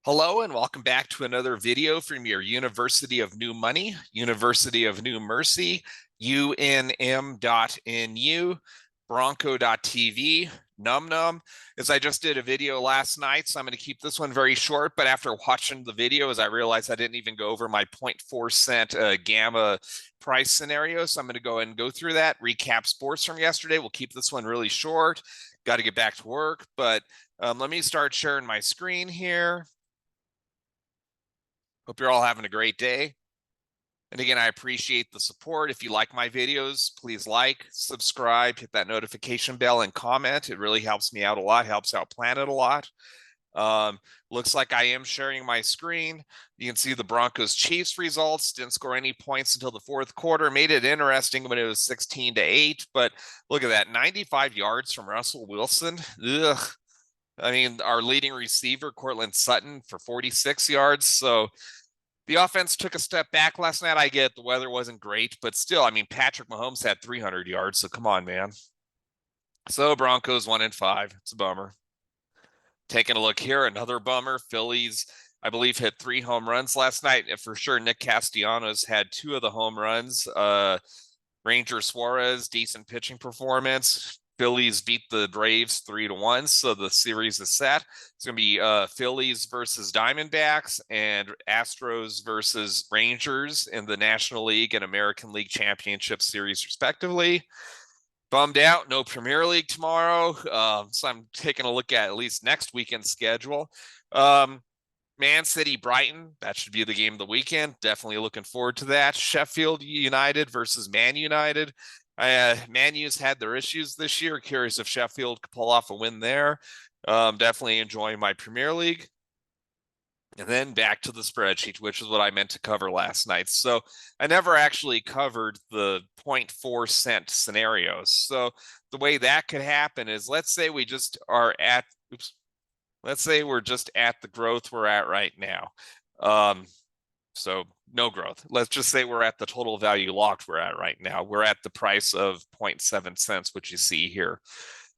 Hello and welcome back to another video from your University of New Money, University of New Mercy, UNM.nu, Bronco.tv, NumNum. As I just did a video last night, so I'm going to keep this one very short, but after watching the videos, I realized I didn't even go over my 0.4 cent gamma price scenario, so I'm going to go ahead and go through that, recap sports from yesterday. We'll keep this one really short. Got to get back to work, but let me start sharing my screen here. Hope you're all having a great day. And again, I appreciate the support. If you like my videos, please like, subscribe, hit that notification bell, and comment. It really helps me out a lot, helps out Planet a lot. Looks like I am sharing my screen. You can see the Broncos Chiefs results. Didn't score any points until the fourth quarter. Made it interesting when it was 16-8. But look at that, 95 yards from Russell Wilson. Ugh. I mean, our leading receiver, Cortland Sutton, for 46 yards. So the offense took a step back last night. I get the weather wasn't great, but still, I mean, Patrick Mahomes had 300 yards. So come on, man. So Broncos 1-5. It's a bummer. Taking a look here, another bummer. Phillies, I believe, hit 3 home runs last night. For sure, Nick Castellanos had 2 of the home runs. Ranger Suarez, decent pitching performance. Phillies beat the Braves 3-1, so the series is set. It's going to be Phillies versus Diamondbacks and Astros versus Rangers in the National League and American League Championship Series, respectively. Bummed out, no Premier League tomorrow, so I'm taking a look at least next weekend's schedule. Man City Brighton, that should be the game of the weekend. Definitely looking forward to that. Sheffield United versus Man United. Man U's had their issues this year. Curious if Sheffield could pull off a win there. Definitely enjoying my Premier League. And then back to the spreadsheet, which is what I meant to cover last night. So I never actually covered the 0.4 cent scenarios. So the way that could happen is, let's say we just are at, let's say we're just at the growth we're at right now. So no growth. Let's just say we're at the total value locked we're at right now. We're at the price of 0.7 cents, which you see here.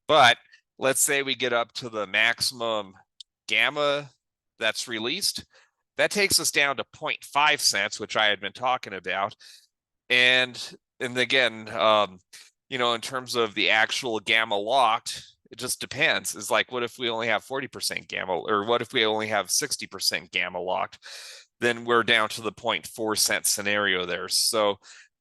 But let's say we get up to the maximum gamma that's released. That takes us down to 0.5 cents, which I had been talking about. And again, you know, in terms of the actual gamma locked, it just depends. It's like, what if we only have 40% gamma, or what if we only have 60% gamma locked? Then we're down to the 0.4 cent scenario there. So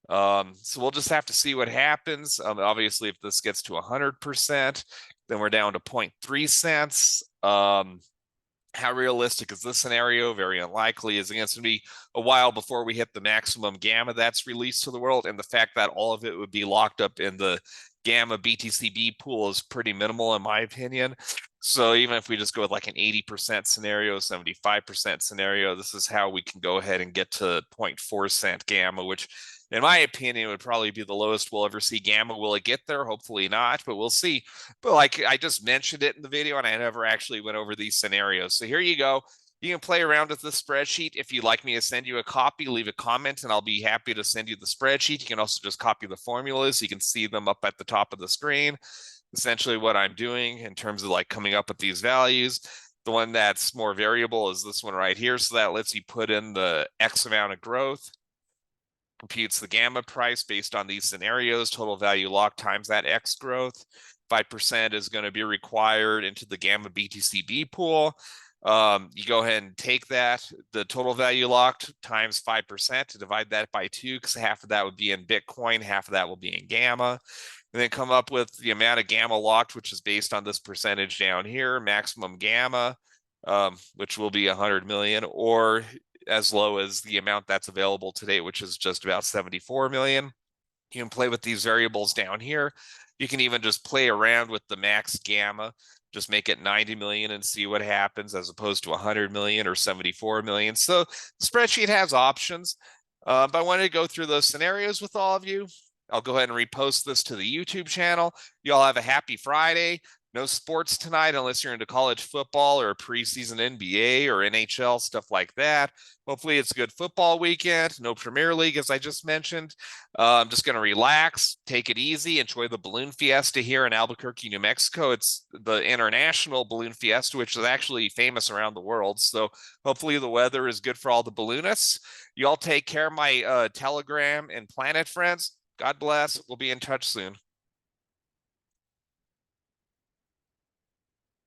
we'll just have to see what happens. Obviously, if this gets to 100%, then we're down to 0.3 cents. How realistic is this scenario? Very unlikely. Is it going to be a while before we hit the maximum gamma that's released to the world? And the fact that all of it would be locked up in the gamma BTCB pool is pretty minimal, in my opinion. So even if we just go with like an 80% scenario, 75% scenario, this is how we can go ahead and get to 0.4 cent gamma, which in my opinion would probably be the lowest we'll ever see gamma. Will it get there? Hopefully not, but we'll see. But like I just mentioned it in the video, and I never actually went over these scenarios. So here you go. You can play around with the spreadsheet. If you'd like me to send you a copy, leave a comment and I'll be happy to send you the spreadsheet. You can also just copy the formulas. You can see them up at the top of the screen. Essentially what I'm doing in terms of like coming up with these values. The one that's more variable is this one right here. So that lets you put in the X amount of growth, computes the gamma price based on these scenarios, total value locked times that X growth. 5% is going to be required into the gamma BTCB pool. You go ahead and take that, the total value locked times 5%, to divide that by 2, because half of that would be in Bitcoin, half of that will be in gamma. And then come up with the amount of gamma locked, which is based on this percentage down here, maximum gamma, which will be 100 million, or as low as the amount that's available today, which is just about 74 million. You can play with these variables down here. You can even just play around with the max gamma, just make it 90 million and see what happens, as opposed to 100 million or 74 million. So the spreadsheet has options, but I wanted to go through those scenarios with all of you. I'll go ahead and repost this to the YouTube channel. You all have a happy Friday. No sports tonight unless you're into college football or preseason NBA or NHL, stuff like that. Hopefully it's a good football weekend. No Premier League, as I just mentioned. I'm just going to relax, take it easy, enjoy the balloon fiesta here in Albuquerque, New Mexico. It's the international balloon fiesta, which is actually famous around the world. So hopefully the weather is good for all the balloonists. You all take care, my Telegram and Planet friends. God bless. We'll be in touch soon.